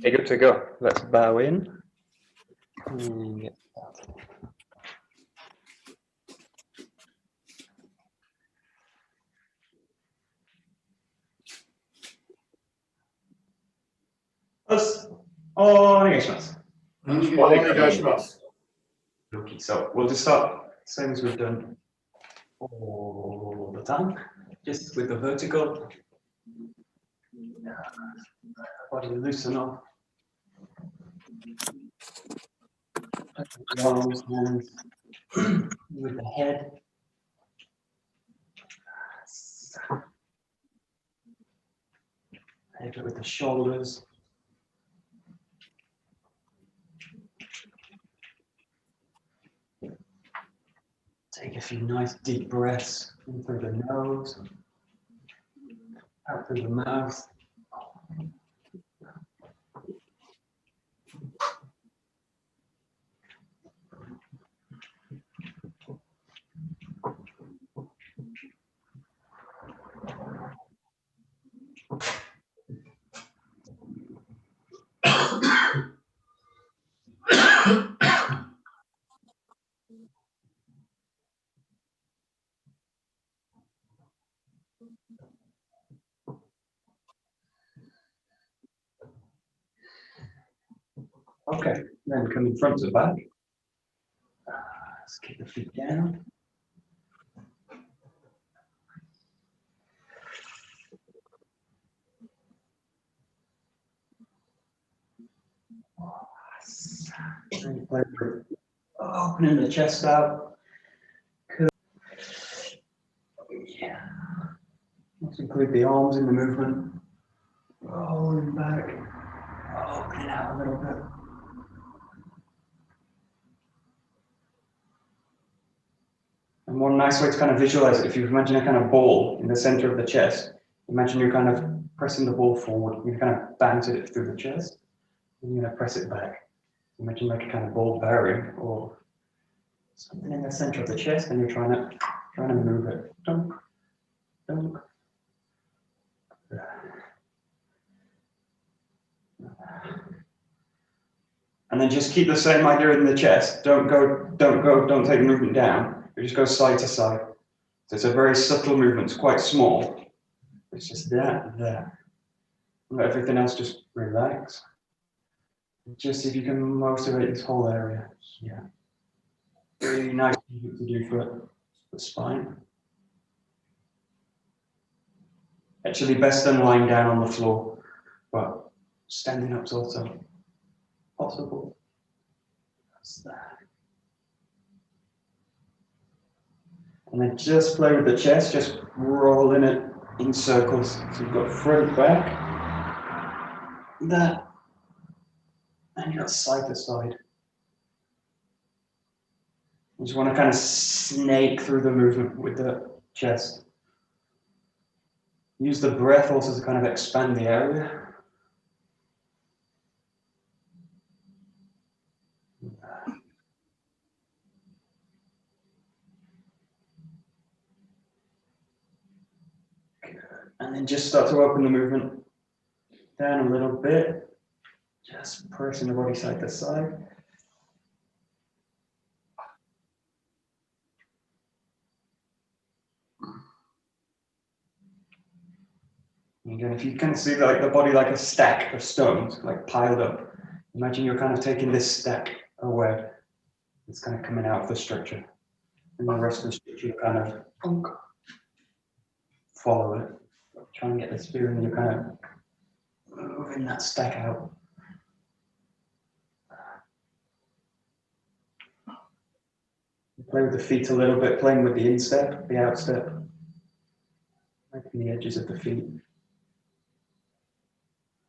Okay, good to go. Let's bow in and get started. Okay, so we'll just start same as we've done all the time, just with the vertical. Body loosen up. Arms, hands with the head. Head with the shoulders. Take a few nice deep breaths in through the nose, out through the mouth. Okay, then coming front to back. Let's keep the feet down. Opening the chest out. Yeah. Let's include the arms in the movement. Rolling back. Opening out a little bit. And one nice way to kind of visualize it, if you imagine a kind of ball in the center of the chest, imagine you're kind of pressing the ball forward. You kind of bounce it through the chest, and you're going to press it back. Imagine like a kind of ball bearing or something in the center of the chest, and you're trying to move it. Dunk, dunk. And then just keep the same idea in the chest. Don't take the movement down. You just go side to side. So it's a very subtle movement. It's quite small. It's just that. Let everything else just relax. Just see if you can motivate this whole area. Yeah. Really nice to do for the spine. Actually, best than lying down on the floor, but standing up's also possible. That's that. And then just play with the chest, just rolling it in circles. So you've got front, back, that, and you've got side to side. You just want to kind of snake through the movement with the chest. Use the breath also to kind of expand the area. And then just start to open the movement down a little bit. Just pressing the body side to side. And again, if you can see like the body like a stack of stones, like piled up, imagine you're kind of taking this stack away. It's kind of coming out of the structure. And the rest of the structure, you kind of follow it. Try and get this feeling you're kind of moving that stack out. Play with the feet a little bit, playing with the instep, the outstep, making the edges of the feet.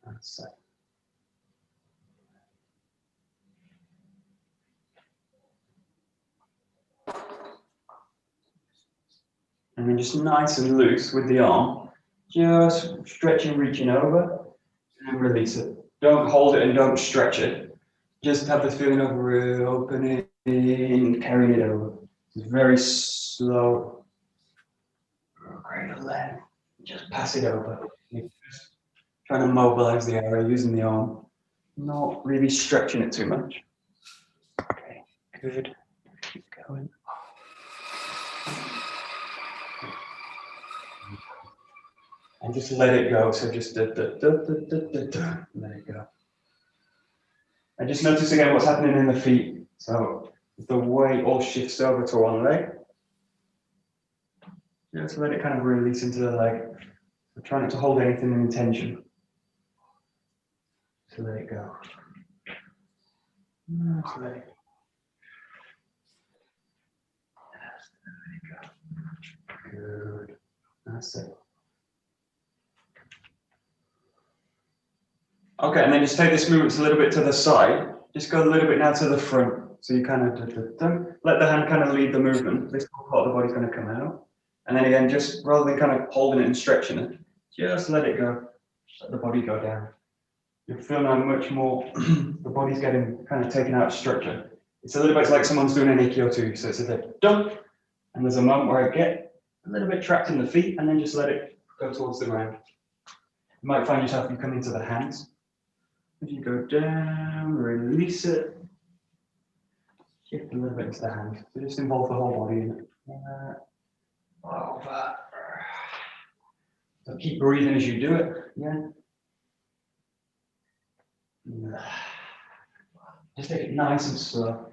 That's it. And then just nice and loose with the arm, just stretching, reaching over, and release it. Don't hold it and don't stretch it. Just have the feeling of opening, carrying it over. It's very slow. Great length. Just pass it over. You're just trying to mobilize the area using the arm. Not really stretching it too much. Okay, good. Keep going. And just let it go. So just let it go. And just notice again what's happening in the feet. So the weight all shifts over to one leg. Just let it kind of release into the leg. So try not to hold anything in tension. So let it go. Just let it go. Good. That's it. Okay, and then just take this movement a little bit to the side. Just go a little bit now to the front. So you kind of let the hand kind of lead the movement. This part of the body's going to come out. And then again, just rather than kind of holding it and stretching it, just let it go. Let the body go down. You'll feel now much more, the body's getting kind of taken out of structure. It's a little bit like someone's doing an Aikido too. So it's a bit dunk, and there's a moment where I get a little bit trapped in the feet, and then just let it go towards the ground. You might find yourself, you come into the hands. As you go down, release it. Shift a little bit into the hand. So just involve the whole body in it. Over. So keep breathing as you do it. Yeah. Just take it nice and slow.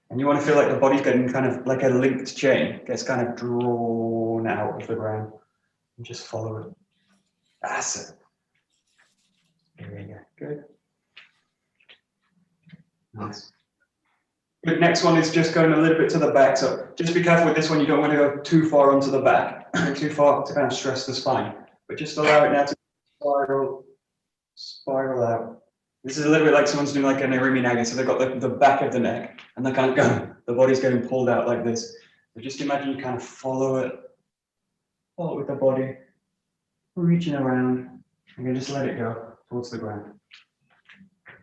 And you want to feel like the body's getting kind of like a linked chain, gets kind of drawn out of the ground. And just follow it. That's it. There you go. Good. Nice. Good. Next one is just going a little bit to the back. So just be careful with this one. You don't want to go too far onto the back, too far to kind of stress the spine. But just allow it now to spiral out. This is a little bit like someone's doing like an iriminage. So they've got the back of the neck and they can't go. The body's getting pulled out like this. So just imagine you kind of follow it with the body, reaching around. And you just let it go towards the ground.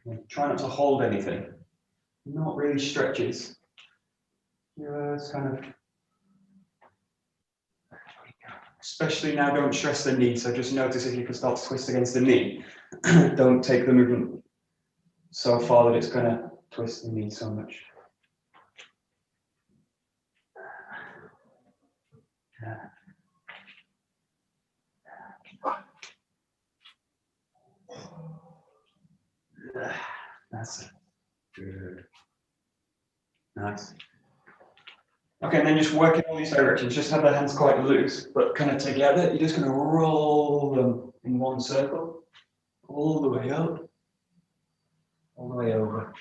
And try not to hold anything. Not really stretches. Just kind of. Especially now, don't stress the knee. So just notice if you can start to twist against the knee. Don't take the movement so far that it's going to twist the knee so much. That's it. Good. Nice. Okay, and then just work in all these directions. Just have the hands quite loose, but kind of together. You're just going to roll them in one circle, all the way up, all the way over.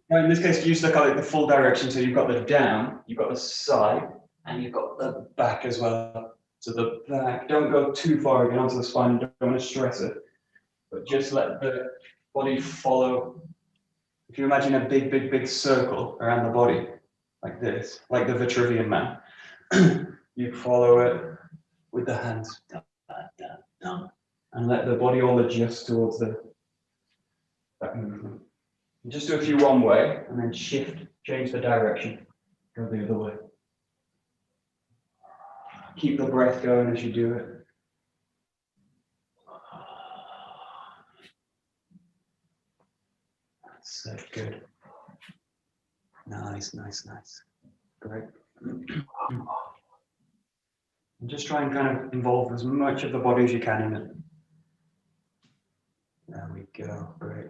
Now, in this case, use the full direction. So you've got the down, you've got the side, and you've got the back as well. So the back, don't go too far again onto the spine. Don't want to stress it, but just let the body follow. If you imagine a big, big, big circle around the body, like this, like the Vitruvian Man, you follow it with the hands, and let the body all adjust towards that movement. And just do a few one way, and then shift, change the direction, go the other way. Keep the breath going as you do it. So good. Nice, nice, nice. Great. And just try and kind of involve as much of the body as you can in it. There we go. Great.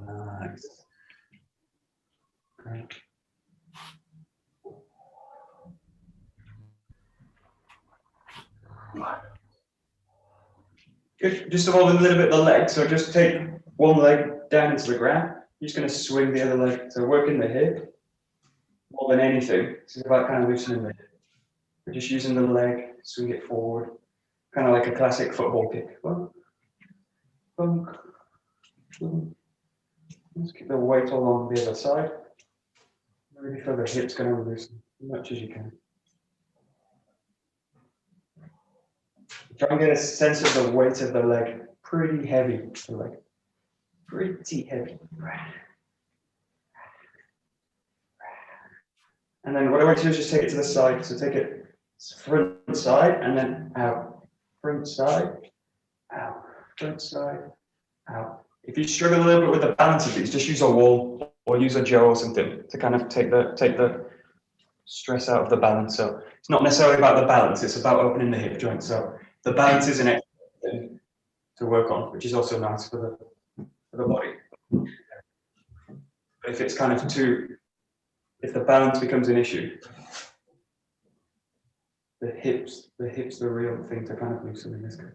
Nice. Great. Good. Just evolve a little bit the leg. So just take one leg down into the ground. You're just going to swing the other leg. So working the hip more than anything. It's about kind of loosening the hip. We're just using the leg, swing it forward, kind of like a classic football kick. Bunk, bunk, bunk. Just keep the weight along the other side. Really feel the hips going to loosen as much as you can. Try and get a sense of the weight of the leg. Pretty heavy, the leg. Pretty heavy. And then what I want to do is just take it to the side. So take it front side and then out. Front side, out. Front side, out. If you struggle a little bit with the balance of these, just use a wall or use a Joe or something to kind of take the stress out of the balance. So it's not necessarily about the balance, it's about opening the hip joint. So the balance is an extra thing to work on, which is also nice for the body. But if it's kind of if the balance becomes an issue, the hips the real thing to kind of loosen in this case.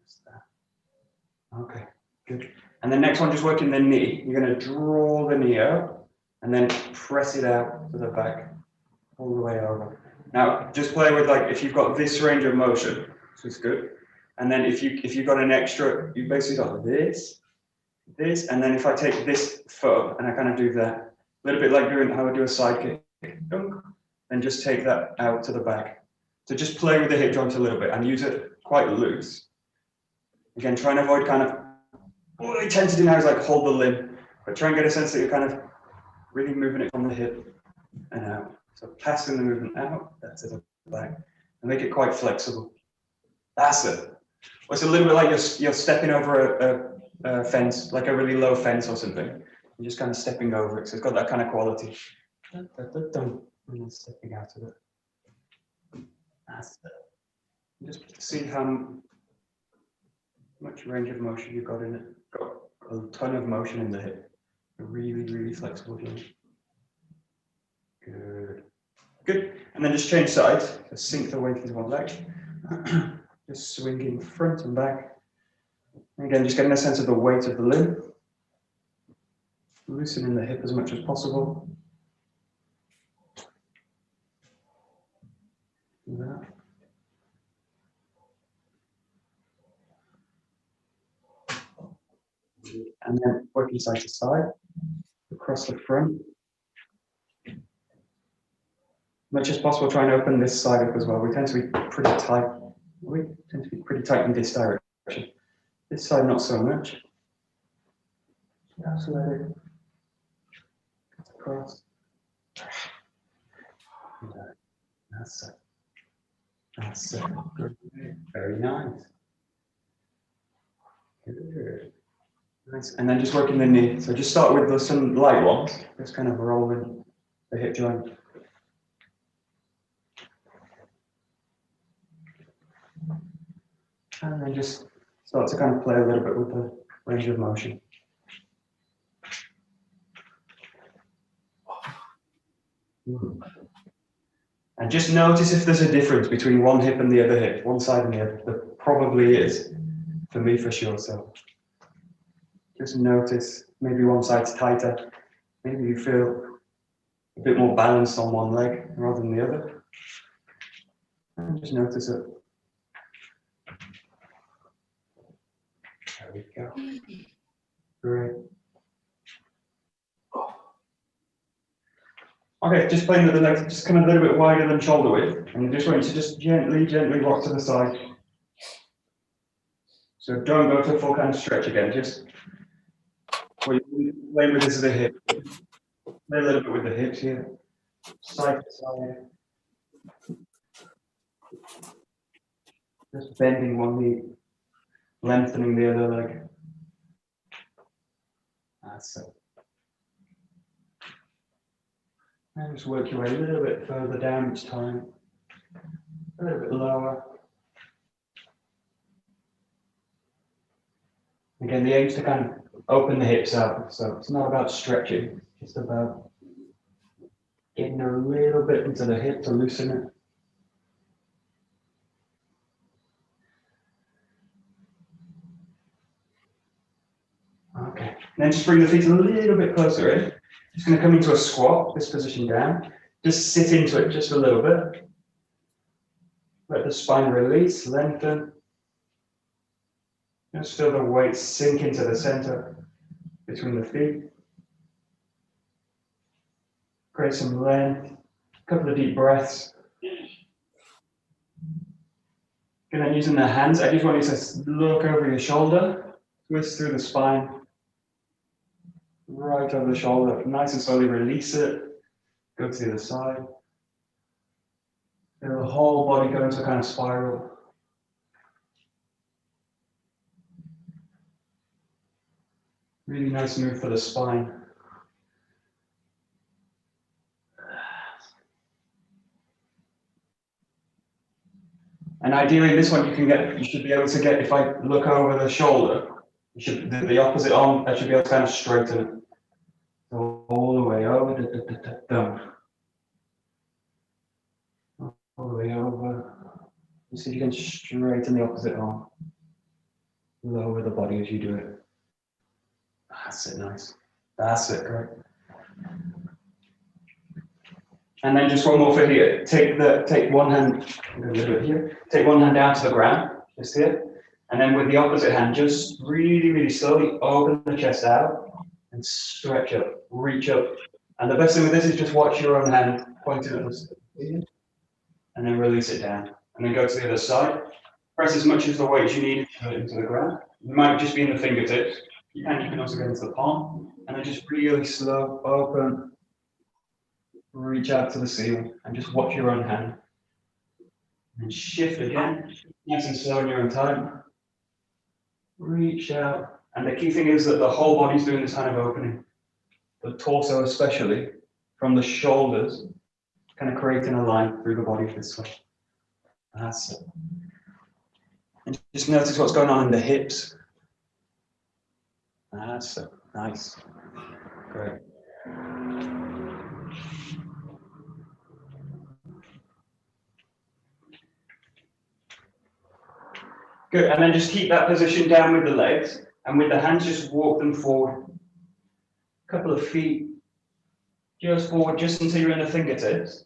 Just that. Okay, good. And then next one, just working the knee. You're going to draw the knee out and then press it out to the back, all the way over. Now, just play with, like, if you've got this range of motion, which is good. And then if you've got an extra, you've basically got this, and then if I take this foot and I kind of do that, a little bit like how I do a side kick, and just take that out to the back. So just play with the hip joint a little bit and use it quite loose. Again, try and avoid kind of, what I tend to do now is like hold the limb, but try and get a sense that you're kind of really moving it from the hip and out. So passing the movement out, that's it, back, and make it quite flexible. That's it. Well, it's a little bit like you're stepping over a fence, like a really low fence or something. You're just kind of stepping over it, so it's got that kind of quality. And then stepping out of it. That's it. Just see how much range of motion you've got in it. Got a ton of motion in the hip. A really, really flexible joint. Good. Good. And then just change sides. Just sink the weight into one leg. Just swinging front and back. And again, just getting a sense of the weight of the limb. Loosening the hip as much as possible. That. And then working side to side, across the front. Much as possible, try and open this side up as well. We tend to be pretty tight. We tend to be pretty tight in this direction. This side, not so much. Just let it across. That's it. That's it. Good. Very nice. Good. Nice. And then just working the knee. So just start with some light ones. Just kind of rolling the hip joint. And then just start to kind of play a little bit with the range of motion. And just notice if there's a difference between one hip and the other hip, one side and the other. There probably is, for me for sure. So just notice, maybe one side's tighter, maybe you feel a bit more balanced on one leg rather than the other. And just notice it. There we go. Great. Okay, just playing with the legs, just come a little bit wider than shoulder width, and you're just going to just gently rock to the side. So don't go to a full kind of stretch again, just play with this as a hip. Play a little bit with the hips here, side to side. Just bending one knee, lengthening the other leg. That's it. And just work your way a little bit further down each time, a little bit lower. Again, the aim is to kind of open the hips out, so it's not about stretching, it's just about getting a little bit into the hip to loosen it. Okay, and then just bring the feet a little bit closer in. Just going to come into a squat, this position down. Just sit into it just a little bit. Let the spine release, lengthen. Just feel the weight sink into the center between the feet. Create some length. A couple of deep breaths. And then using the hands, I just want you to look over your shoulder, twist through the spine. Right over the shoulder, nice and slowly release it. Go to the other side. Feel the whole body go into a kind of spiral. Really nice move for the spine. And ideally, this one you should be able to get, if I look over the shoulder, the opposite arm, I should be able to kind of straighten it. So all the way over, down. All the way over. You see if you can straighten the opposite arm. Lower the body as you do it. That's it, nice. That's it, great. And then just one more for here. Take one hand, a little bit here. Take one hand down to the ground, just here. And then with the opposite hand, just really, really slowly open the chest out and stretch up, reach up. And the best thing with this is just watch your own hand pointing at the ceiling, and then release it down. And then go to the other side. Press as much of the weight as you need into the ground. You might just be in the fingertips. You can also go into the palm. And then just really slow, open, reach out to the ceiling, and just watch your own hand. And shift again, nice and slow in your own time. Reach out. And the key thing is that the whole body's doing this kind of opening. The torso especially, from the shoulders, kind of creating a line through the body this way. That's it. And just notice what's going on in the hips. That's it. Nice. Great. Good, and then just keep that position down with the legs, and with the hands, just walk them forward. A couple of feet, just forward, just until you're in the fingertips.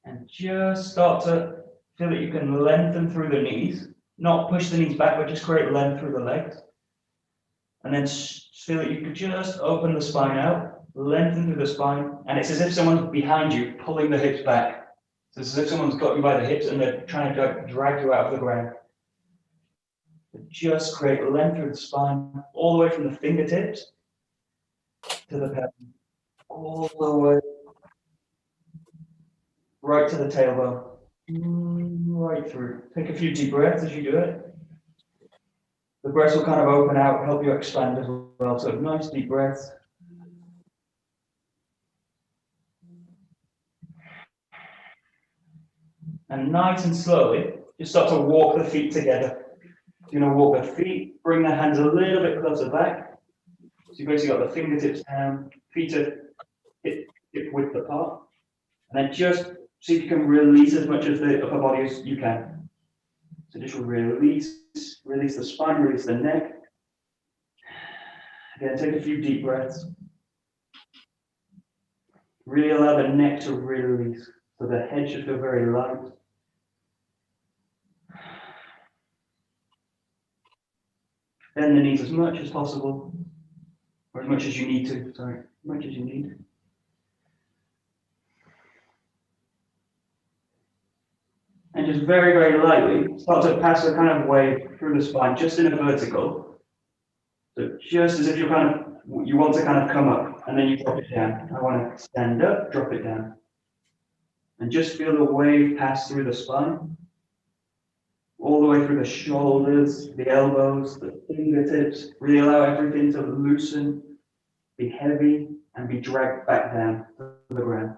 And just start to feel that you can lengthen through the knees, not push the knees back, but just create length through the legs. And then feel that you can just open the spine out, lengthen through the spine, and it's as if someone's behind you, pulling the hips back. So it's as if someone's got you by the hips and they're trying to drag you out of the ground. Just create length through the spine, all the way from the fingertips to the pelvis, all the way right to the tailbone, right through. Take a few deep breaths as you do it. The breaths will kind of open out, help you expand as well. So nice deep breaths. And nice and slowly, just start to walk the feet together. You're going to walk the feet, bring the hands a little bit closer back. So you've basically got the fingertips down, feet are hip width apart. And then just see if you can release as much of the upper body as you can. So just release the spine, release the neck. Again, take a few deep breaths. Really allow the neck to release. So the head should feel very light. Bend the knees as much as possible, or as much as you need to, sorry, as much as you need. And just very, very lightly, start to pass a kind of wave through the spine, just in a vertical. So just as if you want to kind of come up, and then you drop it down. I want to stand up, drop it down. And just feel the wave pass through the spine, all the way through the shoulders, the elbows, the fingertips. Really allow everything to loosen, be heavy, and be dragged back down to the ground.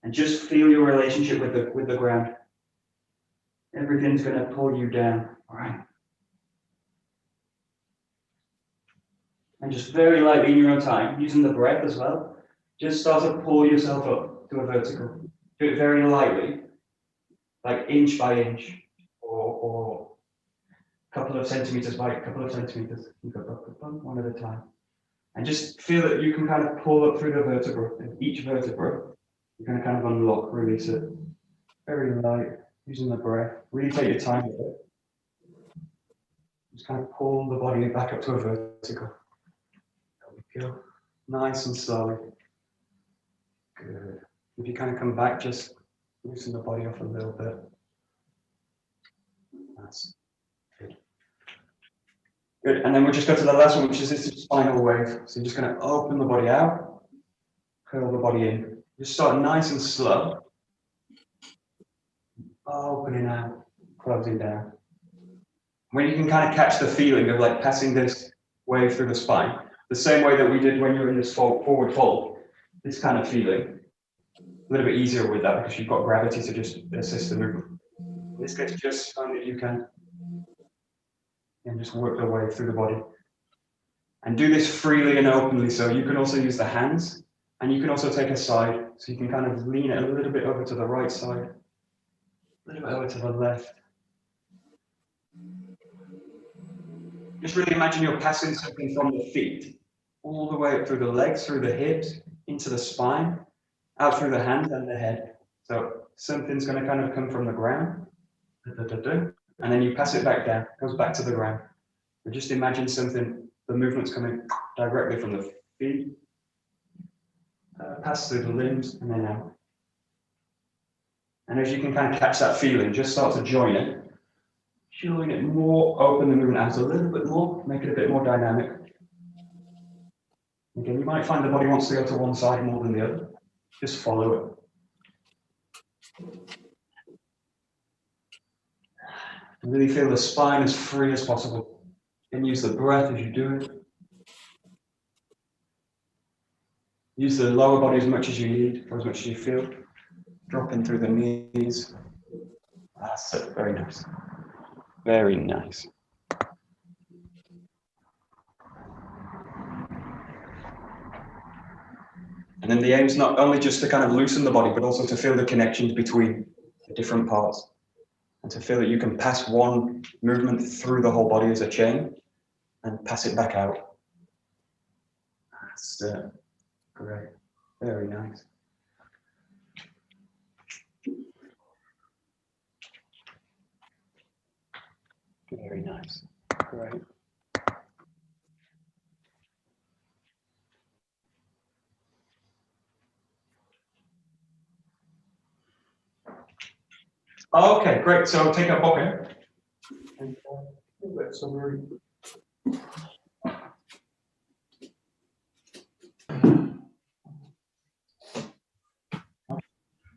And just feel your relationship with the ground. Everything's going to pull you down, all right? And just very lightly in your own time, using the breath as well, just start to pull yourself up to a vertical. Do it very lightly, like inch by inch, or a couple of centimeters by a couple of centimeters. You go up, one at a time. And just feel that you can kind of pull up through the vertebra. And each vertebra, you're going to kind of unlock, release it. Very light, using the breath. Really take your time with it. Just kind of pull the body back up to a vertical. There we go. Nice and slowly. Good. If you kind of come back, just loosen the body off a little bit. That's good. Good, and then we'll just go to the last one, which is this spinal wave. So you're just going to open the body out, curl the body in. Just start nice and slow. Opening out, closing down. When you can kind of catch the feeling of like passing this wave through the spine. The same way that we did when you were in this forward fold, this kind of feeling. A little bit easier with that because you've got gravity to just assist the movement. In this case, just find that you can and just work the way through the body. And do this freely and openly. So you can also use the hands, and you can also take a side. So you can kind of lean it a little bit over to the right side, a little bit over to the left. Just really imagine you're passing something from the feet, all the way up through the legs, through the hips, into the spine, out through the hands and the head. So something's going to kind of come from the ground, and then you pass it back down, it goes back to the ground. But just imagine something, the movement's coming directly from the feet, pass through the limbs, and then out. And as you can kind of catch that feeling, just start to join it. Join it more, open the movement out a little bit more, make it a bit more dynamic. Again, you might find the body wants to go to one side more than the other. Just follow it. And really feel the spine as free as possible. And use the breath as you do it. Use the lower body as much as you need, or as much as you feel. Dropping through the knees. That's it, very nice. Very nice. And then the aim is not only just to kind of loosen the body, but also to feel the connections between the different parts. And to feel that you can pass one movement through the whole body as a chain and pass it back out. That's great. Very nice. Very nice. Great. Okay, great. So take a bokken. And let some room.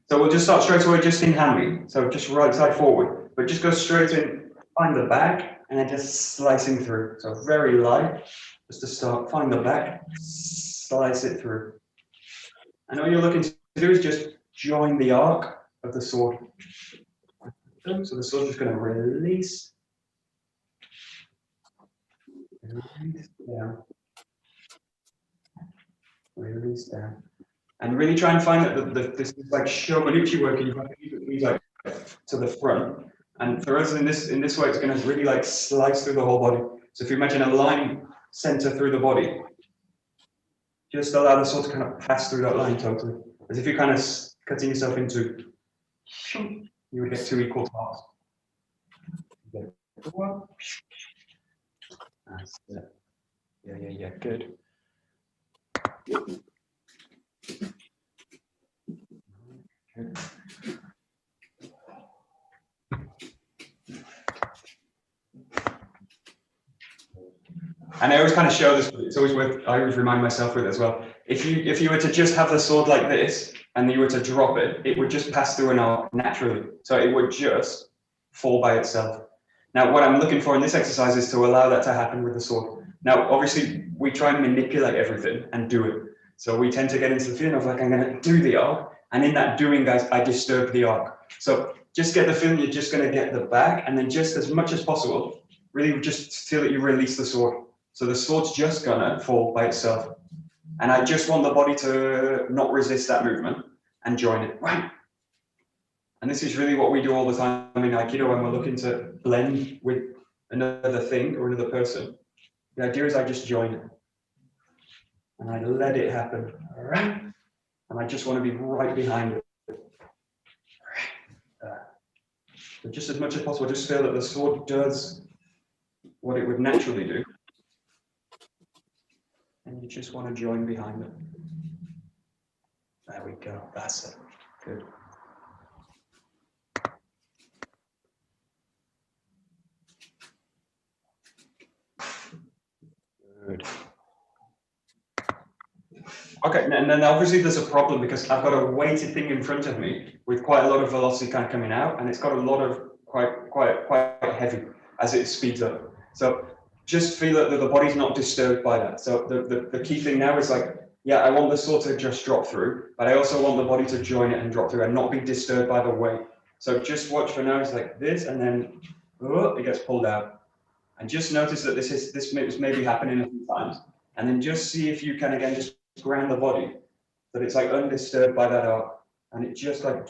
So we'll just start straight away just in handling. So just right side forward, but just go straight in, find the back, and then just slicing through. So very light, just to start, find the back, slice it through. And all you're looking to do is just join the arc of the sword. So the sword is going to release. Release down. Release down. And really try and find that this is like Shomanuchi work, and you have to keep it like to the front. And for us in this way, it's going to really like slice through the whole body. So if you imagine a line center through the body, just allow the sword to kind of pass through that line totally. As if you're kind of cutting yourself into, you would get two equal parts. That's it. Yeah, good. Good. And I always kind of show this, but it's always worth, I always remind myself with it as well. If you were to just have the sword like this, and you were to drop it, it would just pass through an arc naturally. So it would just fall by itself. Now, what I'm looking for in this exercise is to allow that to happen with the sword. Now, obviously, we try and manipulate everything and do it. So we tend to get into the feeling of like, I'm going to do the arc. And in that doing, guys, I disturb the arc. So just get the feeling you're just going to get the back, and then just as much as possible, really just feel that you release the sword. So the sword's just going to fall by itself. And I just want the body to not resist that movement and join it. Right. And this is really what we do all the time in Aikido when we're looking to blend with another thing or another person. The idea is I just join it. And I let it happen. All right. And I just want to be right behind it. So just as much as possible, just feel that the sword does what it would naturally do. And you just want to join behind it. There we go. That's it. Good. Good. Okay, and then obviously there's a problem because I've got a weighted thing in front of me with quite a lot of velocity kind of coming out, and it's got a lot of quite heavy as it speeds up. So just feel that the body's not disturbed by that. So the key thing now is like, yeah, I want the sword to just drop through, but I also want the body to join it and drop through and not be disturbed by the weight. So just watch for now, it's like this, and then it gets pulled out. And just notice that this may be happening a few times. And then just see if you can, again, just ground the body, that it's like undisturbed by that arc, and it just like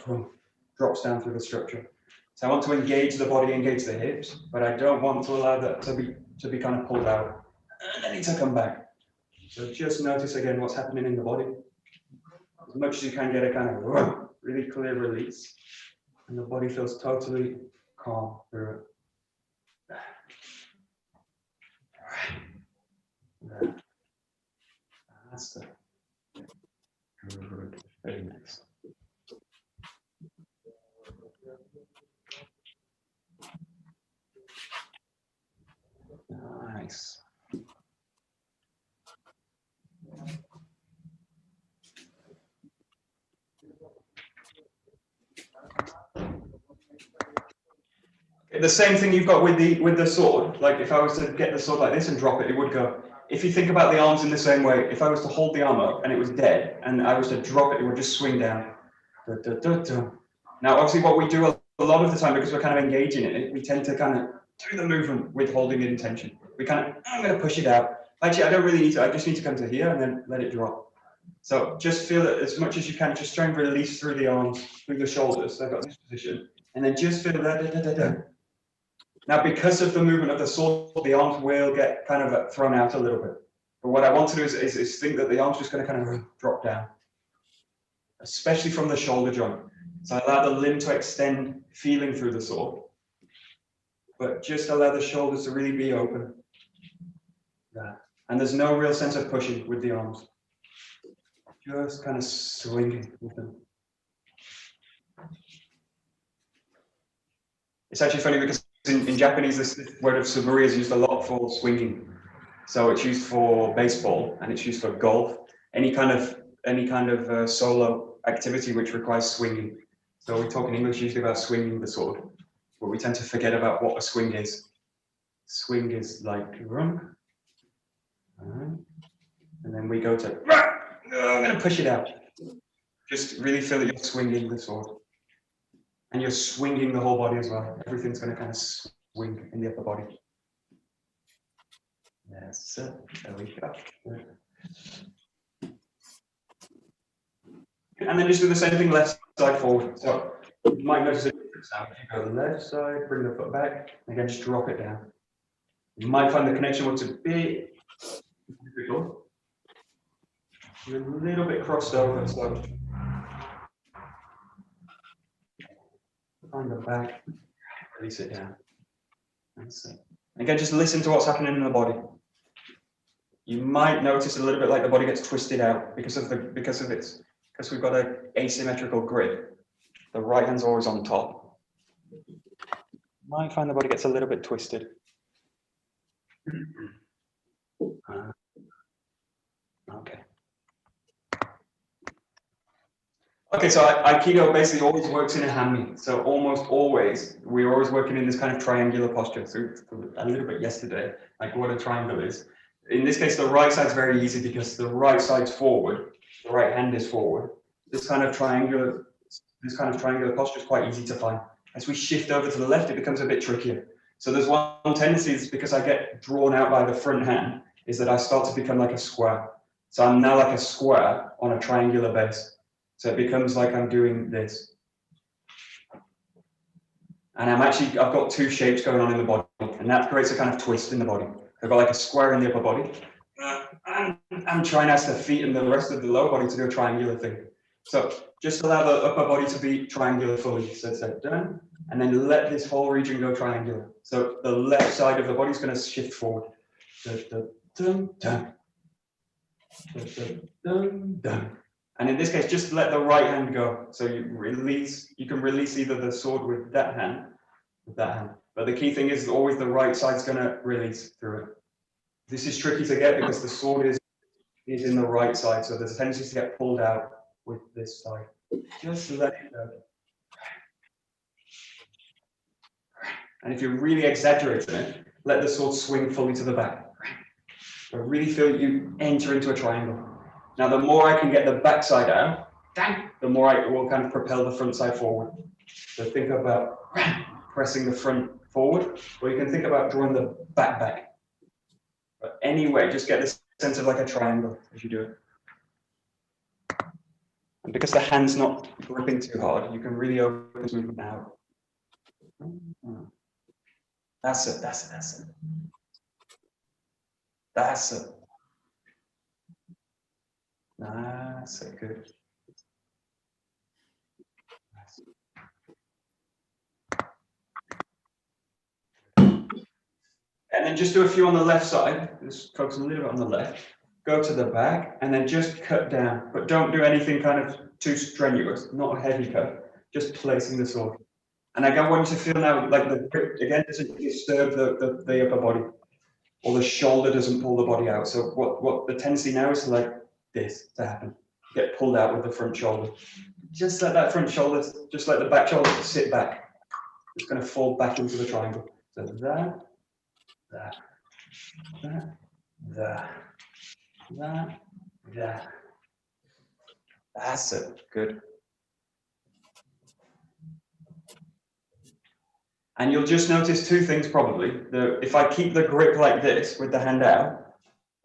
drops down through the structure. So I want to engage the body, engage the hips, but I don't want to allow that to be kind of pulled out. And then need to come back. So just notice again what's happening in the body. As much as you can, get a kind of really clear release. And the body feels totally calm through it. That's the good. Very nice. Nice. The same thing you've got with the sword. Like if I was to get the sword like this and drop it, it would go. If you think about the arms in the same way, if I was to hold the arm up and it was dead and I was to drop it, it would just swing down. Now, obviously, what we do a lot of the time, because we're kind of engaging it, we tend to kind of do the movement with holding it in tension. We kind of, I'm going to push it out. Actually, I don't really need to. I just need to come to here and then let it drop. So just feel it as much as you can. Just try and release through the arms, through the shoulders. So I've got this position. And then just feel that. Now, because of the movement of the sword, the arms will get kind of thrown out a little bit. But what I want to do is think that the arm's just going to kind of drop down, especially from the shoulder joint. So allow the limb to extend, feeling through the sword. But just allow the shoulders to really be open. Yeah. And there's no real sense of pushing with the arms. Just kind of swinging with them. It's actually funny because in Japanese, this word of suburi is used a lot for swinging. So it's used for baseball and it's used for golf. Any kind of solo activity which requires swinging. So we talk in English usually about swinging the sword, but we tend to forget about what a swing is. Swing is like run, and then we go to. I'm going to push it out. Just really feel that you're swinging the sword. And you're swinging the whole body as well. Everything's going to kind of swing in the upper body. Yes, sir. There we go. And then just do the same thing left side forward. So you might notice a difference now. If you go left side, bring the foot back, and again, just drop it down. You might find the connection looks a bit difficult. You're a little bit crossed over, so find the back, release it down. That's it. Again, just listen to what's happening in the body. You might notice a little bit like the body gets twisted out because we've got an asymmetrical grip. The right hand's always on top. You might find the body gets a little bit twisted. Okay. Okay, so Aikido basically always works in a hanmi. So almost always, we're always working in this kind of triangular posture. So a little bit yesterday, like what a triangle is. In this case, the right side's very easy because the right side's forward, the right hand is forward. This kind of triangular posture is quite easy to find. As we shift over to the left, it becomes a bit trickier. So there's one tendency, is because I get drawn out by the front hand, is that I start to become like a square. So I'm now like a square on a triangular base. So it becomes like I'm doing this. And I've got two shapes going on in the body, and that creates a kind of twist in the body. I've got like a square in the upper body. And I'm trying to ask the feet and the rest of the lower body to do a triangular thing. So just allow the upper body to be triangular fully. So it's like done, and then let this whole region go triangular. So the left side of the body is going to shift forward. Dun, dun, dun. Dun, dun, dun, dun. And in this case, just let the right hand go. So you can release either the sword with that hand. But the key thing is always the right side's going to release through it. This is tricky to get because the sword is in the right side. So there's a tendency to get pulled out with this side. Just let it go. And if you're really exaggerating it, let the sword swing fully to the back. I really feel you enter into a triangle. Now, the more I can get the back side out, the more I will kind of propel the front side forward. So think about pressing the front forward, or you can think about drawing the back. But anyway, just get this sense of like a triangle as you do it. And because the hand's not gripping too hard, you can really open this movement out. That's it. That's it, good. And then just do a few on the left side. Just focus a little bit on the left. Go to the back and then just cut down. But don't do anything kind of too strenuous, not a heavy cut, just placing the sword. And I want you to feel now like the grip, again, doesn't disturb the upper body, or the shoulder doesn't pull the body out. So what the tendency now is like this to happen. Get pulled out with the front shoulder. Just let that front shoulder, just let the back shoulder sit back. It's going to fall back into the triangle. So that. That's it. Good. And you'll just notice two things probably. If I keep the grip like this with the hand out,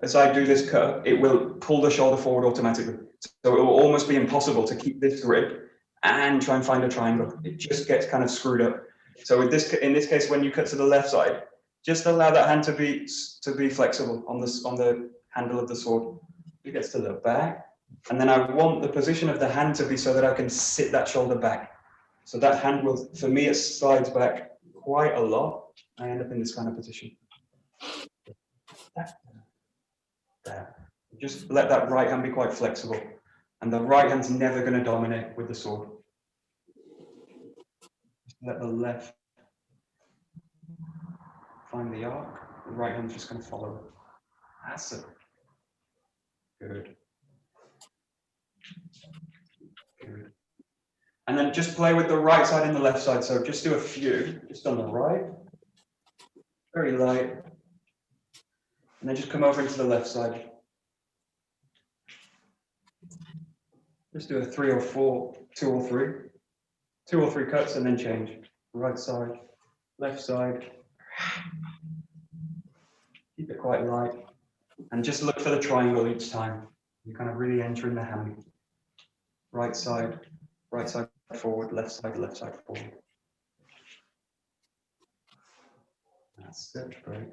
as I do this cut, it will pull the shoulder forward automatically. So it will almost be impossible to keep this grip and try and find a triangle. It just gets kind of screwed up. So in this case, when you cut to the left side, just allow that hand to be flexible on the handle of the sword. It gets to the back, and then I want the position of the hand to be so that I can sit that shoulder back. So that hand will, for me, it slides back quite a lot. I end up in this kind of position. There. Just let that right hand be quite flexible, and the right hand's never going to dominate with the sword. Just let the left find the arc. The right hand's just going to follow. That's it. Good. Good. And then just play with the right side and the left side. So just do a few, just on the right, very light, and then just come over into the left side. Just do a 3 or 4, 2 or 3, 2 or 3 cuts, and then change. Right side, left side. Keep it quite light, and just look for the triangle each time. You kind of really enter in the hand. Right side forward, left side forward. That's it, great.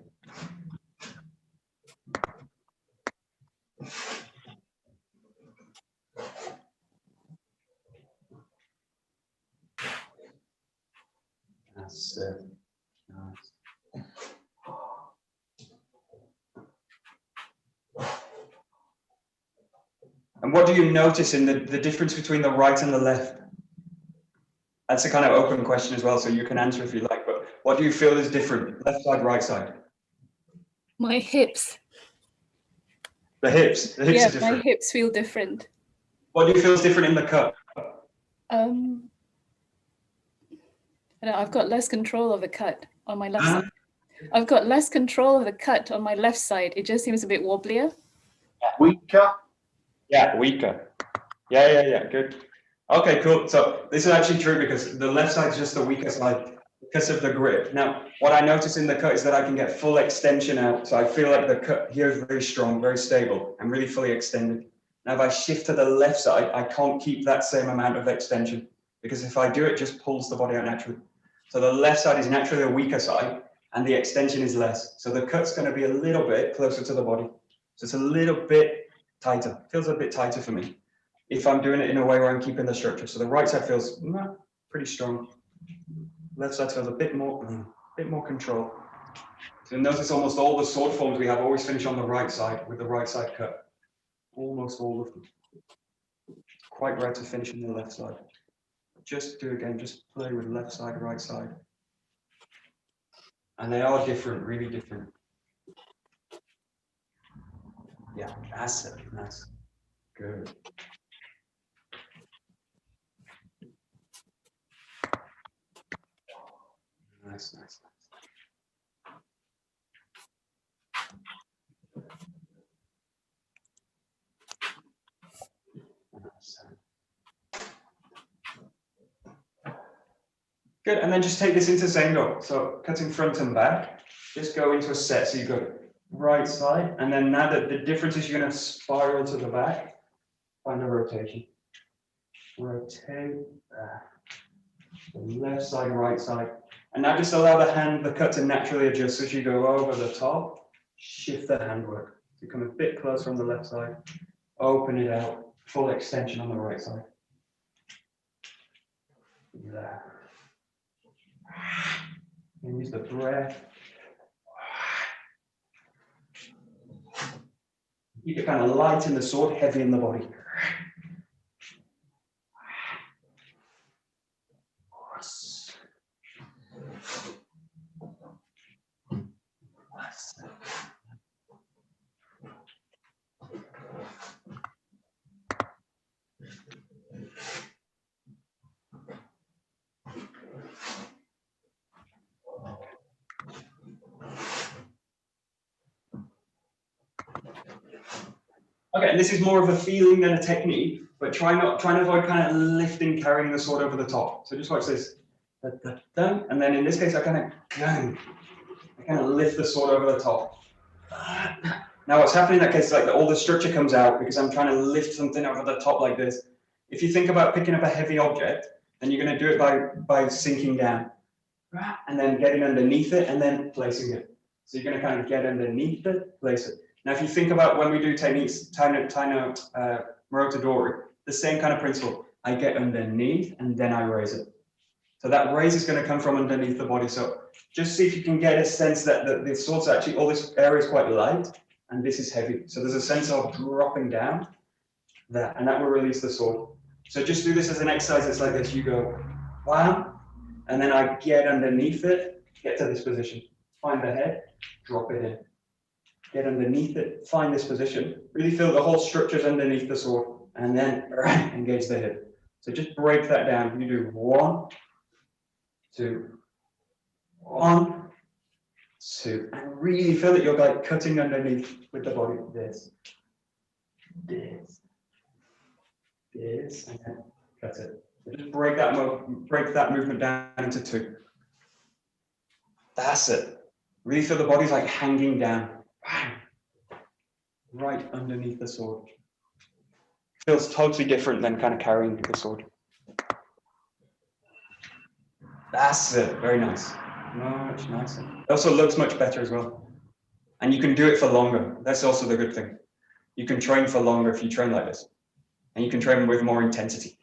That's it. Nice. And what do you notice in the difference between the right and the left? That's a kind of open question as well, so you can answer if you like, but what do you feel is different? Left side, right side? My hips. The hips? The hips yeah, are different. My hips feel different. What do you feel is different in the cut? I've got less control of the cut on my left side. I've got less control of the cut on my left side. It just seems a bit wobblier. Weaker? Yeah, weaker. Yeah, good. Okay, cool. So this is actually true because the left side is just the weaker side because of the grip. Now, what I notice in the cut is that I can get full extension out. So I feel like the cut here is very strong, very stable, and really fully extended. Now, if I shift to the left side, I can't keep that same amount of extension because if I do, it just pulls the body out naturally. So the left side is naturally a weaker side and the extension is less. So the cut's going to be a little bit closer to the body. So it's a little bit tighter, feels a bit tighter for me if I'm doing it in a way where I'm keeping the structure. So the right side feels pretty strong. Left side feels a bit more control. So notice almost all the sword forms we have always finish on the right side with the right side cut. Almost all of them. Quite rare to finish on the left side. Just do again, just play with left side, right side. And they are different, really different. Yeah, that's it, nice. Good. Nice. Good, and then just take this into Sendo. So cutting front and back, just go into a set. So you go right side, and then now that the difference is you're going to spiral to the back, find a rotation. Rotate back. The left side, right side. And now just allow the cut to naturally adjust as you go over the top. Shift the handwork. So you come a bit closer on the left side. Open it out. Full extension on the right side. There. And use the breath. Keep it kind of light in the sword, heavy in the body. Okay, and this is more of a feeling than a technique, but try to avoid kind of lifting, carrying the sword over the top. So just watch this. And then in this case, I kind of lift the sword over the top. Now what's happening in that case is like all the structure comes out because I'm trying to lift something over the top like this. If you think about picking up a heavy object, then you're going to do it by sinking down and then getting underneath it and then placing it. So you're going to kind of get underneath it, place it. Now, if you think about when we do techniques, Moroto Dori, the same kind of principle. I get underneath and then I raise it. So that raise is going to come from underneath the body. So just see if you can get a sense that the sword's actually, all this area is quite light and this is heavy. So there's a sense of dropping down there, and that will release the sword. So just do this as an exercise. It's like this. You go, wham, and then I get underneath it, get to this position, find the head, drop it in. Get underneath it, find this position, really feel the whole structure's underneath the sword, and then engage the hip. So just break that down. You do 1, 2, 1, 2, and really feel that you're like cutting underneath with the body. This, and then cut it. So just break that movement down into 2. That's it. Really feel the body's like hanging down. Right underneath the sword. Feels totally different than kind of carrying the sword. That's it. Very nice. Much nicer. It also looks much better as well. And you can do it for longer. That's also the good thing. You can train for longer if you train like this. And you can train with more intensity.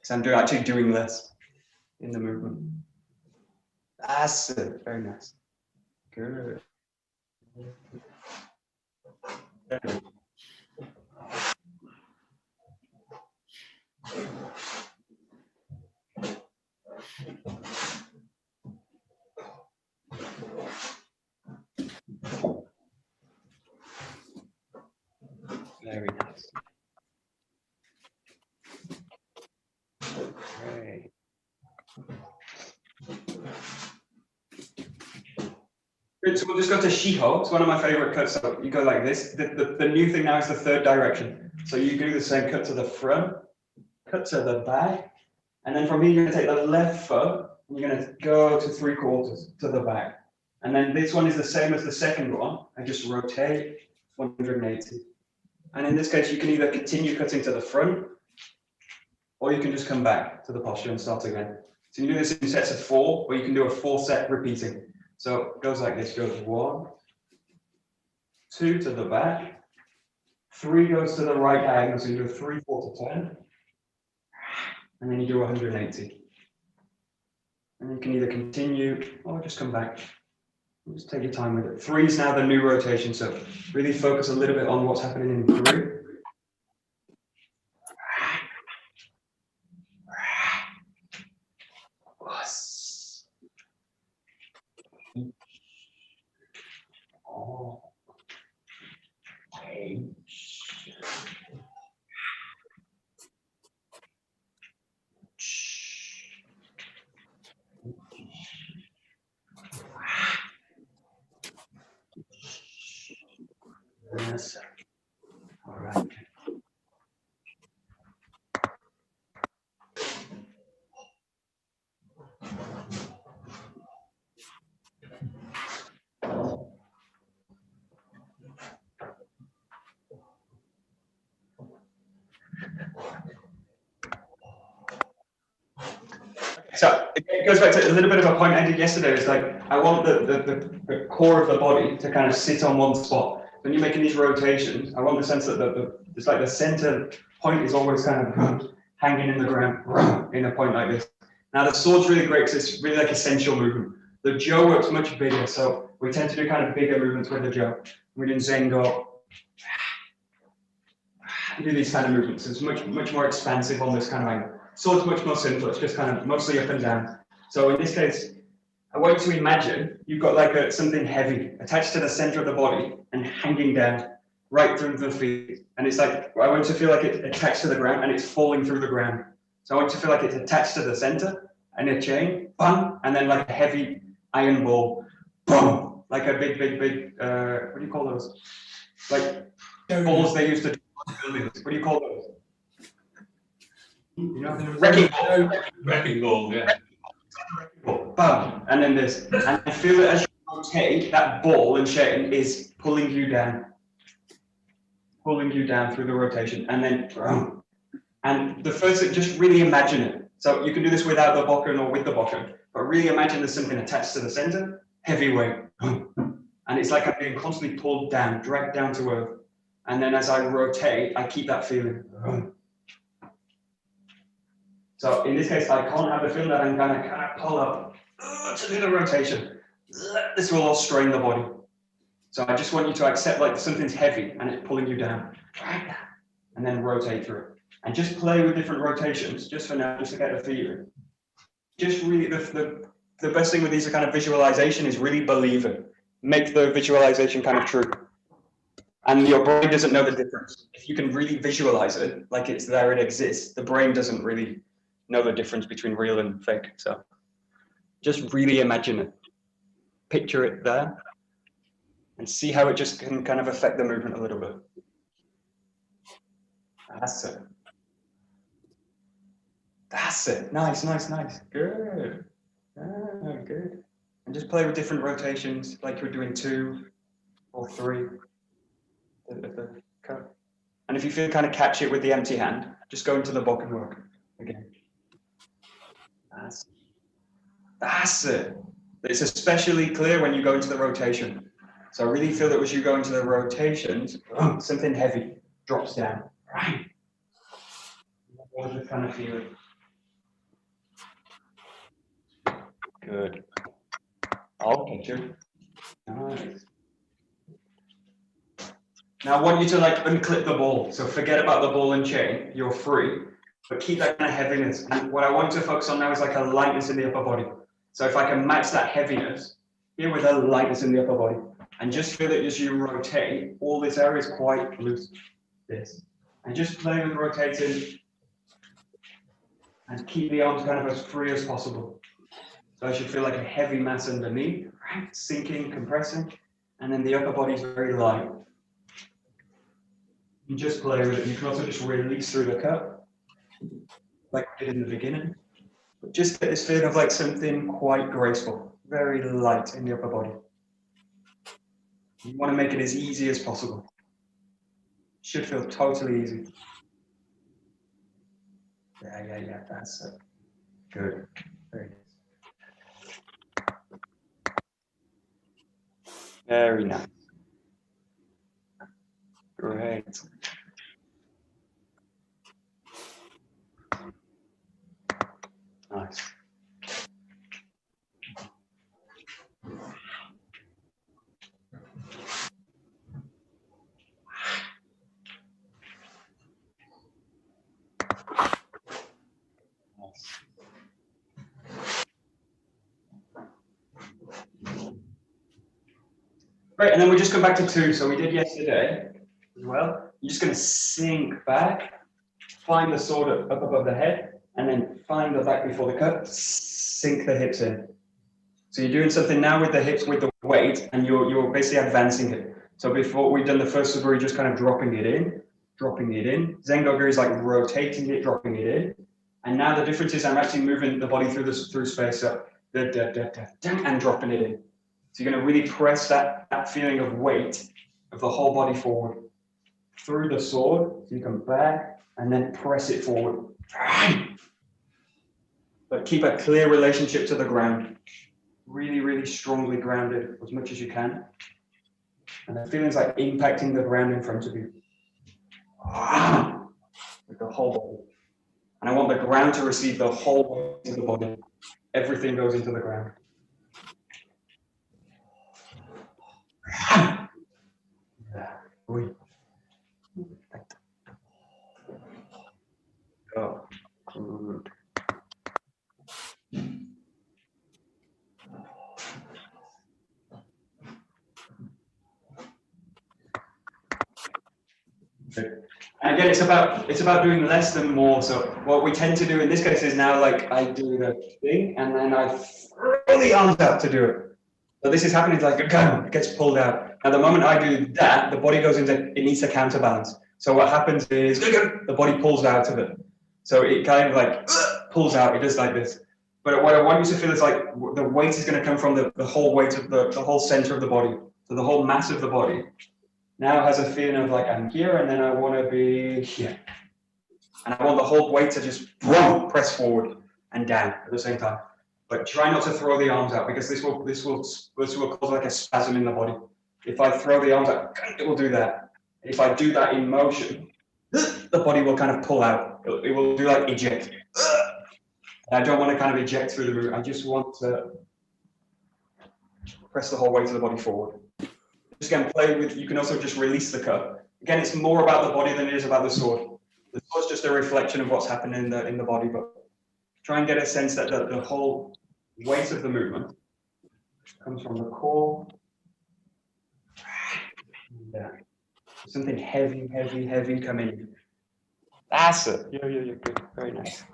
So I'm actually doing less in the movement. That's it. Very nice. Good. Very nice. Great. Good, so we'll just go to Shiho. It's one of my favorite cuts. So you go like this. The new thing now is the third direction. So you do the same cut to the front, cut to the back, and then from here you're going to take the left foot and you're going to go to 3/4 to the back. And then this one is the same as the second one. I just rotate 180. And in this case, you can either continue cutting to the front, or you can just come back to the posture and start again. So you can do this in sets of 4, or you can do a 4-set repeating. So it goes like this, goes 1, 2 to the back, 3 goes to the right diagonal, so you do a 3/4 turn, and then you do 180. And you can either continue or just come back. Just take your time with it. 3 is now the new rotation, so really focus a little bit on what's happening in 3. Yes. All right. So it goes back to a little bit of a point I did yesterday. It's like, I want the core of the body to kind of sit on one spot. When you're making these rotations, I want the sense that it's like the center point is always kind of hanging in the ground in a point like this. Now the sword's really great because it's really like essential movement. The Jo works much bigger, so we tend to do kind of bigger movements with the Jo. We're doing Zengo. We do these kind of movements. It's much more expansive on this kind of angle. Sword's much more simple. It's just kind of mostly up and down. So in this case, I want you to imagine you've got like something heavy attached to the center of the body and hanging down right through the feet. And it's like, I want you to feel like it's attached to the ground and it's falling through the ground. So I want you to feel like it's attached to the center and a chain, bang, and then like a heavy iron ball, boom, like a big, what do you call those? Like balls they used to do in buildings. What do you call those? You know, wrecking ball. Wrecking ball, yeah. Bam, and then this, and I feel that as you rotate, that ball and chain is pulling you down through the rotation, and then boom. And the first thing, just really imagine it. So you can do this without the bokken or with the bokken, but really imagine there's something attached to the center, heavy weight, and it's like I'm being constantly pulled down, dragged down to earth. And then as I rotate, I keep that feeling. So in this case, I can't have the feeling that I'm gonna kind of pull up to do the rotation. This will all strain the body. So I just want you to accept like something's heavy and it's pulling you down, and then rotate through it. And just play with different rotations, just for now, just to get a feeling. Just really, the best thing with these kind of visualization is really believe it. Make the visualization kind of true. And your brain doesn't know the difference. If you can really visualize it, like it's there, it exists, the brain doesn't really know the difference between real and fake. So just really imagine it. Picture it there and see how it just can kind of affect the movement a little bit. That's it. That's it. Nice, nice, nice. Good. Ah, good. And just play with different rotations, like you're doing 2 or 3. And if you feel kind of catch it with the empty hand, just go into the bokken work again. That's it. It's especially clear when you go into the rotation. So I really feel that as you go into the rotations, something heavy drops down. Right. Just kind of feel it. Good. I'll picture. Nice. Now I want you to like unclip the ball. So forget about the ball and chain. You're free, but keep that kind of heaviness. And what I want to focus on now is like a lightness in the upper body. So if I can match that heaviness here with a lightness in the upper body, and just feel that as you rotate, all this area is quite loose. This. And just play with rotating and keep the arms kind of as free as possible. So I should feel like a heavy mass underneath, right? Sinking, compressing, and then the upper body is very light. You just play with it. You can also just release through the cup, like we did in the beginning. But just get this feeling of like something quite graceful, very light in the upper body. You want to make it as easy as possible. Should feel totally easy. Yeah, that's it. Good. Very nice. Very nice. Great. Nice. Great, and then we just come back to 2. So we did yesterday as well. You're just going to sink back, find the sword up above the head, and then find the back before the cut, sink the hips in. So you're doing something now with the hips, with the weight, and you're basically advancing it. So before we've done the first suburi, just kind of dropping it in. Zengoku is like rotating it, dropping it in. And now the difference is I'm actually moving the body through space, so and dropping it in. So you're going to really press that feeling of weight of the whole body forward through the sword. So you come back and then press it forward. but keep a clear relationship to the ground. Really, really strongly grounded as much as you can. And the feeling's like impacting the ground in front of you. With the whole body. And I want the ground to receive the whole weight of the body. Everything goes into the ground. Oh, good. And again, it's about doing less than more. So what we tend to do in this case is now, like, I do the thing and then I throw the arms out to do it. So this is happening, it's like a gun, it gets pulled out. And the moment I do that, the body goes into, it needs to counterbalance. So what happens is the body pulls out of it. So it kind of like pulls out, it does like this. But what I want you to feel is like the weight is going to come from the whole weight of the whole center of the body. So the whole mass of the body now has a feeling of like, I'm here and then I want to be here. And I want the whole weight to just press forward and down at the same time. But try not to throw the arms out because this will cause like a spasm in the body. If I throw the arms out, it will do that. If I do that in motion, the body will kind of pull out. It will do like eject. I don't want to kind of eject through the root. I just want to press the whole weight of the body forward. Just again, play with, you can also just release the cup. Again, it's more about the body than it is about the sword. The sword's just a reflection of what's happening in the body, but try and get a sense that the whole weight of the movement comes from the core. Yeah. Something heavy, heavy, heavy coming in. That's it. Yeah, good. Very nice.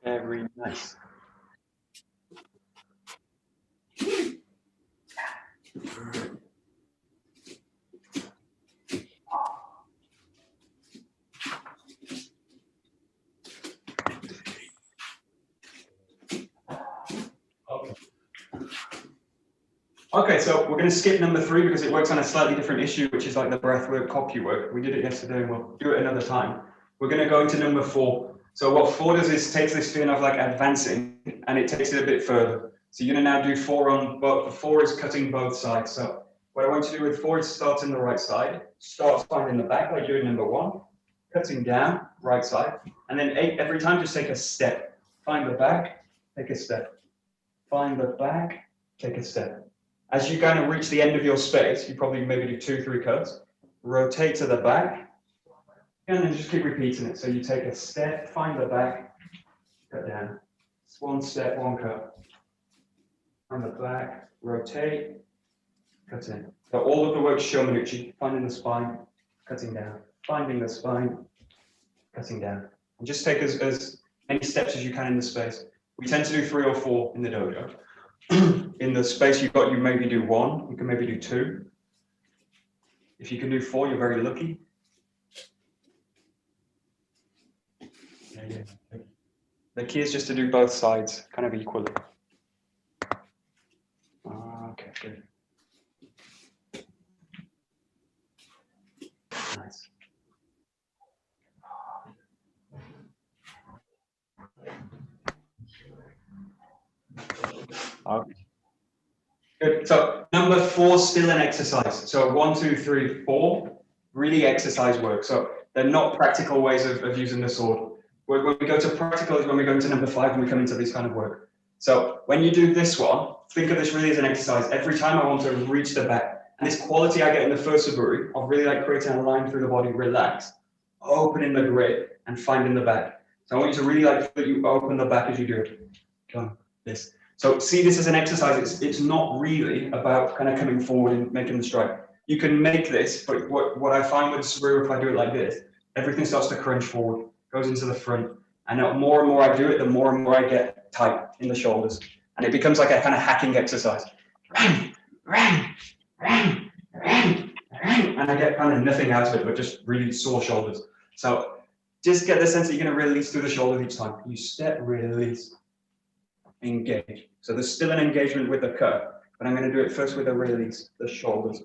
Very nice. Okay, so we're going to skip number 3 because it works on a slightly different issue, which is like the breath work, copy work. We did it yesterday and we'll do it another time. We're going to go into number 4. So what 4 does is takes this feeling of like advancing and it takes it a bit further. So you're going to now do 4 on both. 4 is cutting both sides. So what I want you to do with 4 is start in the right side, start finding the back like doing number 1, cutting down, right side, and then 8 every time just take a step. Find the back, take a step. Find the back, take a step. As you kind of reach the end of your space, you probably maybe do 2, 3 cuts, rotate to the back, and then just keep repeating it. So you take a step, find the back, cut down. It's 1 step, 1 cut. Find the back, rotate, cut in. So all of the work Shomanuchi, finding the spine, cutting down, finding the spine, cutting down. And just take as many steps as you can in the space. We tend to do 3 or 4 in the dojo. In the space you've got, you maybe do 1, you can maybe do 2. If you can do 4, you're very lucky. Yeah. The key is just to do both sides kind of equally. Okay, good. Nice. Okay. Good. So number 4, still an exercise. So 1, 2, 3, 4, really exercise work. So they're not practical ways of using the sword. When we go to practical is when we go into number 5 and we come into this kind of work. So when you do this one, think of this really as an exercise. Every time I want to reach the back. And this quality I get in the first Saburi of really like creating a line through the body, relax, opening the grip and finding the back. So I want you to really like feel that you open the back as you do it. Come, this. So see this as an exercise. It's not really about kind of coming forward and making the strike. You can make this, but what I find with Saburi, if I do it like this, everything starts to crunch forward, goes into the front. And the more and more I do it, the more and more I get tight in the shoulders. And it becomes like a kind of hacking exercise. And I get kind of nothing out of it, but just really sore shoulders. So just get the sense that you're going to release through the shoulders each time. You step, release, engage. So there's still an engagement with the cut, but I'm going to do it first with a release, the shoulders.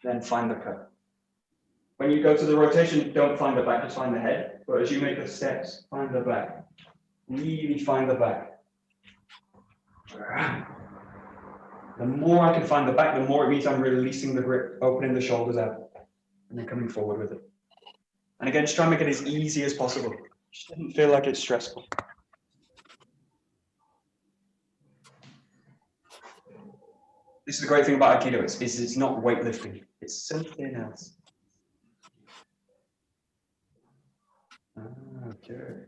Then find the cut. When you go to the rotation, don't find the back, just find the head. But as you make the steps, find the back. Really find the back. The more I can find the back, the more it means I'm releasing the grip, opening the shoulders out, and then coming forward with it. And again, just try and make it as easy as possible. Just doesn't feel like it's stressful. This is the great thing about Aikido, it's not weightlifting, it's something else. Okay,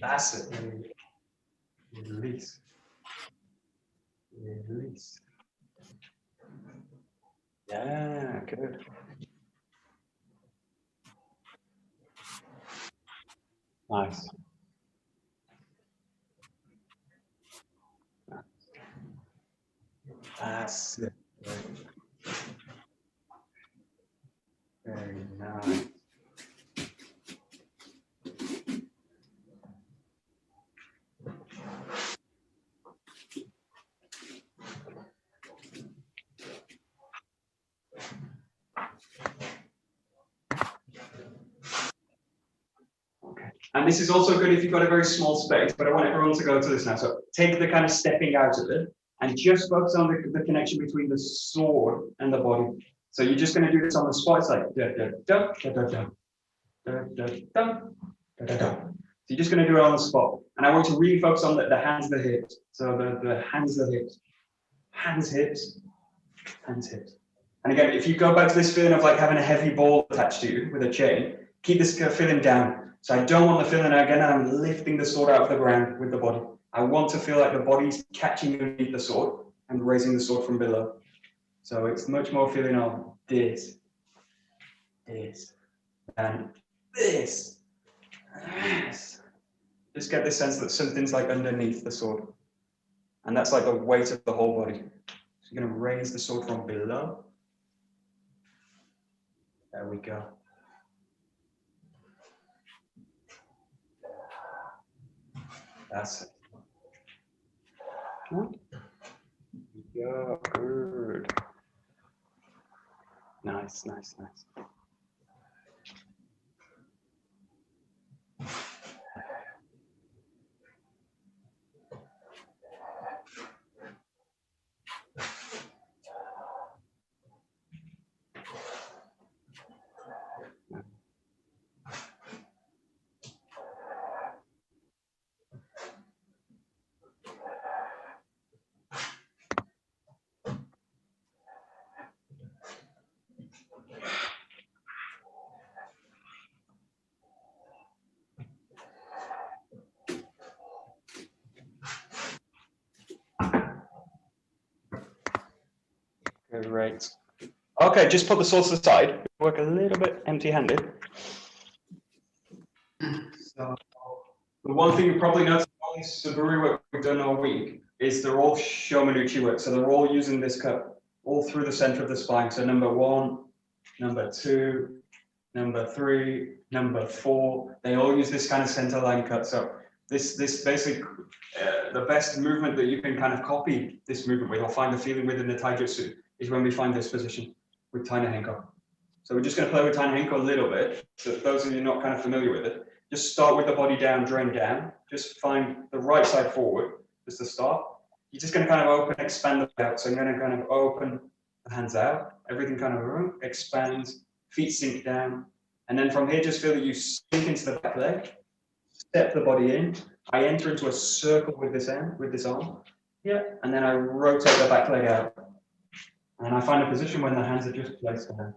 that's it. Release. Release. Yeah, good. Nice. That's it. Very nice. Okay. And this is also good if you've got a very small space, but I want everyone to go to this now. So take the kind of stepping out of it and just focus on the connection between the sword and the body. So you're just going to do this on the spot. It's like da da da da da da da da da da da. So you're just going to do it on the spot. And I want to really focus on the hands, the hips. So the hands, the hips. Hands, hips, hands, hips. And again, if you go back to this feeling of like having a heavy ball attached to you with a chain, keep this feeling down. So I don't want the feeling again, I'm lifting the sword out of the ground with the body. I want to feel like the body's catching underneath the sword and raising the sword from below. So it's much more feeling of this, this, and this. Yes. Just get this sense that something's like underneath the sword. And that's like the weight of the whole body. So you're going to raise the sword from below. There we go. That's it. Yeah, good. Nice, nice, nice. Great. Okay, just put the swords to the side. Work a little bit empty-handed. So the one thing you probably noticed all these Saburi work we've done all week is they're all Shomanuchi work. So they're all using this cut all through the center of the spine. So number 1, number 2, number 3, number 4. They all use this kind of center line cut. So this basic, the best movement that you can kind of copy this movement with or find the feeling within the Taijutsu is when we find this position with Taina Henko. So we're just going to play with Taina Henko a little bit. So those of you not kind of familiar with it, just start with the body down, drain down. Just find the right side forward, just to start. You're just going to kind of open, expand the out. So I'm going to kind of open the hands out. Everything kind of expands, feet sink down. And then from here, just feel that you sink into the back leg, step the body in. I enter into a circle with this arm. Yeah. And then I rotate the back leg out. And I find a position when the hands are just placed down.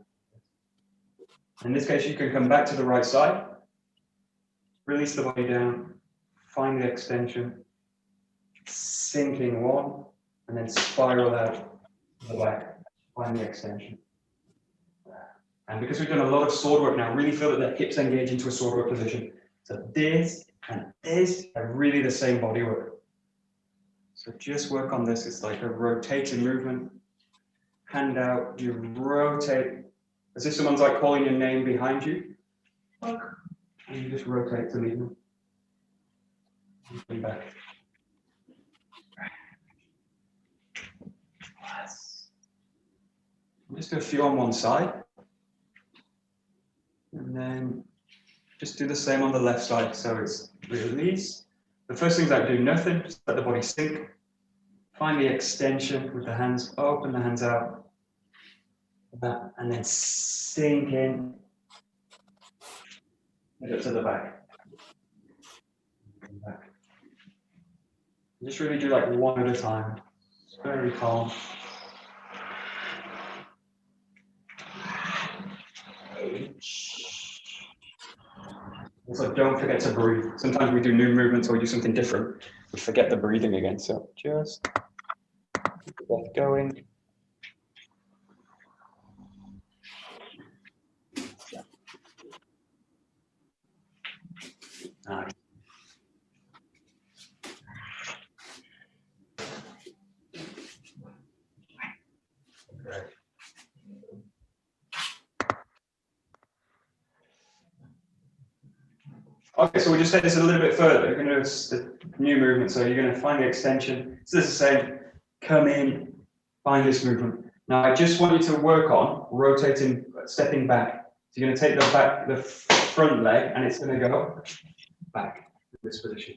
In this case, you can come back to the right side, release the body down, find the extension, sink in 1, and then spiral out to the back, find the extension. And because we've done a lot of sword work now, really feel that the hips engage into a sword work position. So this and this are really the same body work. So just work on this. It's like a rotating movement. Hand out, you rotate, as if someone's like calling your name behind you. And you just rotate to meet them. And back. Yes. Just do a few on one side. And then just do the same on the left side. So it's release. The first thing is I do nothing, just let the body sink. Find the extension with the hands, open the hands out. And then sink in. And up to the back. Just really do like one at a time. It's very calm. Also, don't forget to breathe. Sometimes we do new movements or we do something different. We forget the breathing again. So just keep the breath going. Nice. Great. Okay, so we'll just take this a little bit further. You're going to do the new movement. So you're going to find the extension. So this is saying, come in, find this movement. Now I just want you to work on rotating, stepping back. So you're going to take the front leg, and it's going to go back in this position.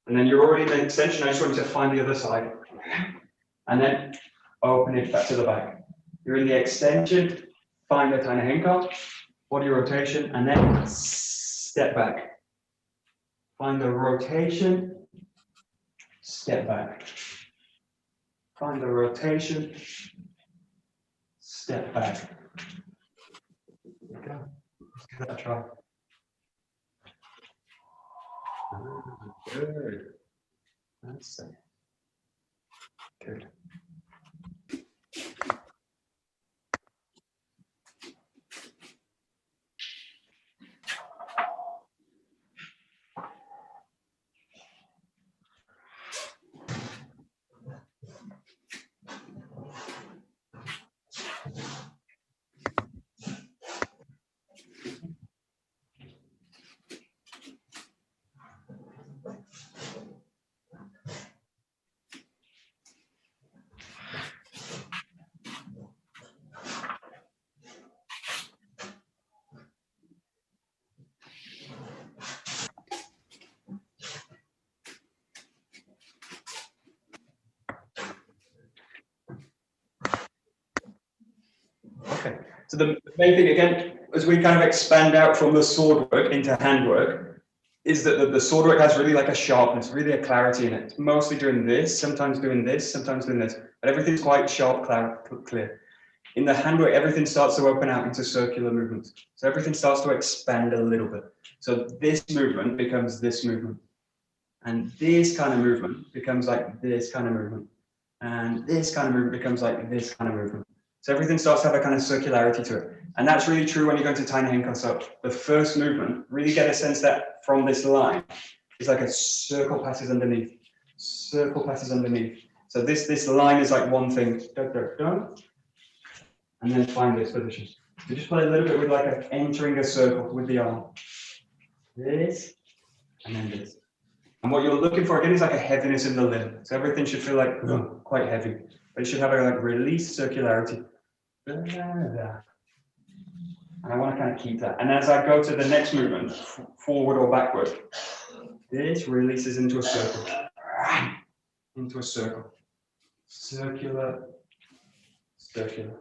And then you're already in the extension. I just want you to find the other side, and then open it back to the back. You're in the extension. Find the tiny henko, body rotation, and then step back. Find the rotation, step back. Find the rotation, step back. There we go. Let's give that a try. Good. That's it. Good. Okay, so the main thing, again, as we kind of expand out from the sword work into handwork, is that the sword work has really like a sharpness, really a clarity in it. It's mostly doing this, sometimes doing this, sometimes doing this, but everything's quite sharp, clear. In the handwork, everything starts to open out into circular movements. So everything starts to expand a little bit. So this movement becomes this movement. And this kind of movement becomes like this kind of movement. And this kind of movement becomes like this kind of movement. So everything starts to have a kind of circularity to it. And that's really true when you go into tiny henko. So the first movement, really get a sense that from this line, it's like a circle passes underneath. Circle passes underneath. So this line is like one thing. And then find this position. So just play a little bit with like entering a circle with the arm. This, and then this. And what you're looking for again is like a heaviness in the limb. So everything should feel like quite heavy, but it should have a like release circularity. And I want to kind of keep that. And as I go to the next movement, forward or backward, this releases into a circle. Into a circle. Circular, circular.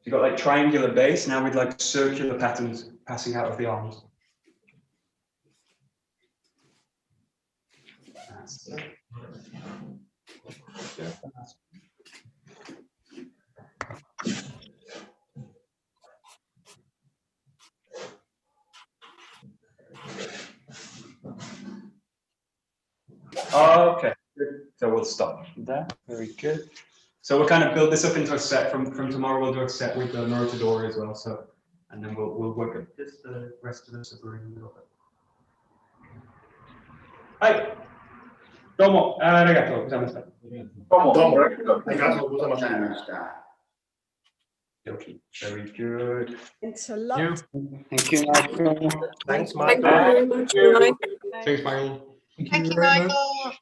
You've got like triangular base now with like circular patterns passing out of the arms. That's it. Okay, good. So we'll stop there. Very good. So we'll kind of build this up into a set. From tomorrow, we'll do a set with the Morotodori as well. So, and then we'll work at just the rest of the submarine a little bit. Hi. Domo, arigato gozaimashita. Domo, arigato gozaimashita. Okay, very good. Thanks a lot. Thank you, Michael. Thanks, Thank Michael. you very much. Thanks, Michael. Thank you, Michael.